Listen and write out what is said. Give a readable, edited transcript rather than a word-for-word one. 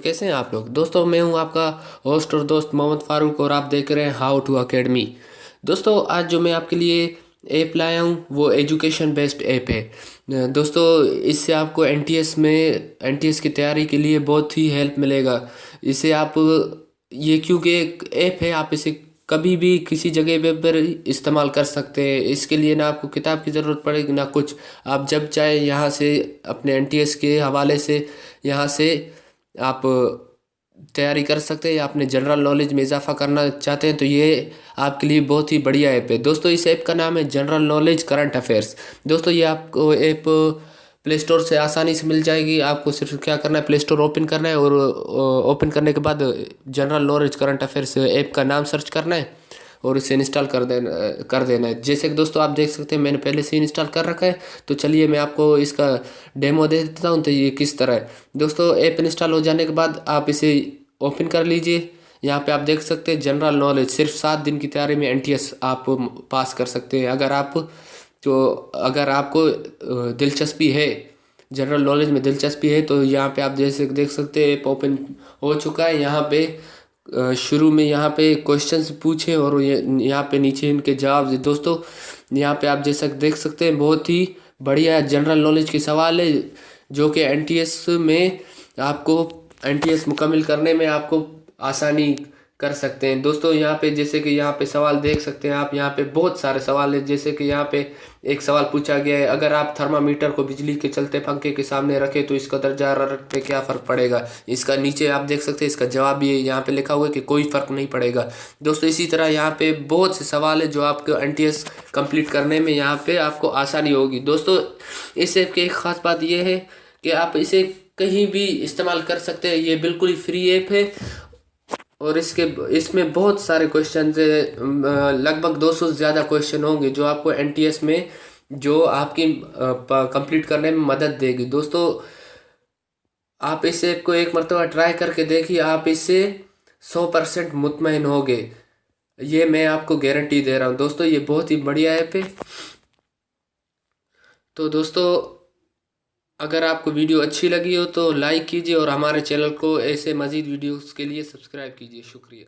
कैसे हैं आप लोग। दोस्तों मैं हूं आपका होस्ट और दोस्त मोहम्मद फारूक और आप देख रहे हैं हाउ टू अकेडमी। दोस्तों आज जो मैं आपके लिए ऐप लाया हूं वो एजुकेशन बेस्ड ऐप है। दोस्तों इससे आपको एनटीएस में एनटीएस की तैयारी के लिए बहुत ही हेल्प मिलेगा। इसे आप ये क्योंकि एक ऐप है, आप इसे कभी भी किसी जगह पे पर इस्तेमाल कर सकते हैं। इसके लिए ना आपको किताब की ज़रूरत पड़ेगी ना कुछ। आप जब चाहे यहाँ से अपने एनटीएस के हवाले से यहाँ से आप तैयारी कर सकते हैं या अपने जनरल नॉलेज में इजाफा करना चाहते हैं तो ये आपके लिए बहुत ही बढ़िया ऐप है। दोस्तों इस ऐप का नाम है जनरल नॉलेज करंट अफेयर्स। दोस्तों ये आपको ऐप प्ले स्टोर से आसानी से मिल जाएगी। आपको सिर्फ क्या करना है, प्ले स्टोर ओपन करना है और ओपन करने के बाद general knowledge current affairs app का नाम सर्च करना है और इसे इंस्टॉल कर देना है। जैसे कि दोस्तों आप देख सकते हैं मैंने पहले से इंस्टॉल कर रखा है। तो चलिए मैं आपको इसका डेमो दे देता हूँ तो ये किस तरह है। दोस्तों ऐप इंस्टॉल हो जाने के बाद आप इसे ओपन कर लीजिए। यहाँ पे आप देख सकते हैं जनरल नॉलेज, सिर्फ 7 दिन की तैयारी में एनटीएस आप पास कर सकते हैं। अगर आपको दिलचस्पी है, जनरल नॉलेज में दिलचस्पी है तो यहाँ पे आप जैसे देख सकते हैं ऐप ओपन हो चुका है। यहाँ पे शुरू में यहाँ पे क्वेश्चंस पूछे और यहाँ पे नीचे इनके जवाब दे। दोस्तों यहाँ पे आप जैसा देख सकते हैं बहुत ही बढ़िया जनरल नॉलेज के सवाल है जो कि एनटीएस में आपको एनटीएस मुकम्मल करने में आपको आसानी कर सकते हैं। दोस्तों यहाँ पे जैसे कि यहाँ पे सवाल देख सकते हैं आप, यहाँ पे बहुत सारे सवाल है। जैसे कि यहाँ पे एक सवाल पूछा गया है, अगर आप थर्मामीटर को बिजली के चलते पंखे के सामने रखें तो इसका दर्जा हरारत पे क्या फ़र्क पड़ेगा। इसका नीचे आप देख सकते हैं इसका जवाब भी यहाँ पे लिखा हुआ है कि कोई फ़र्क नहीं पड़ेगा। दोस्तों इसी तरह यहाँ पे बहुत से सवाल है जो आपको एनटीएस कंप्लीट करने में यहाँ पे आपको आसानी होगी। दोस्तों इस ऐप की एक ख़ास बात यह है कि आप इसे कहीं भी इस्तेमाल कर सकते हैं। ये बिल्कुल ही फ्री ऐप है और इसमें बहुत सारे क्वेश्चन है। लगभग 200 से ज़्यादा क्वेश्चन होंगे जो आपको एनटीएस में जो आपकी कंप्लीट करने में मदद देगी। दोस्तों आप इस ऐप को एक मरतबा ट्राई करके देखिए, आप इससे 100% मुतमईन होगे, ये मैं आपको गारंटी दे रहा हूँ। दोस्तों ये बहुत ही बढ़िया ऐप है। तो दोस्तों अगर आपको वीडियो अच्छी लगी हो तो लाइक कीजिए और हमारे चैनल को ऐसे मज़ीद वीडियोस के लिए सब्सक्राइब कीजिए। शुक्रिया।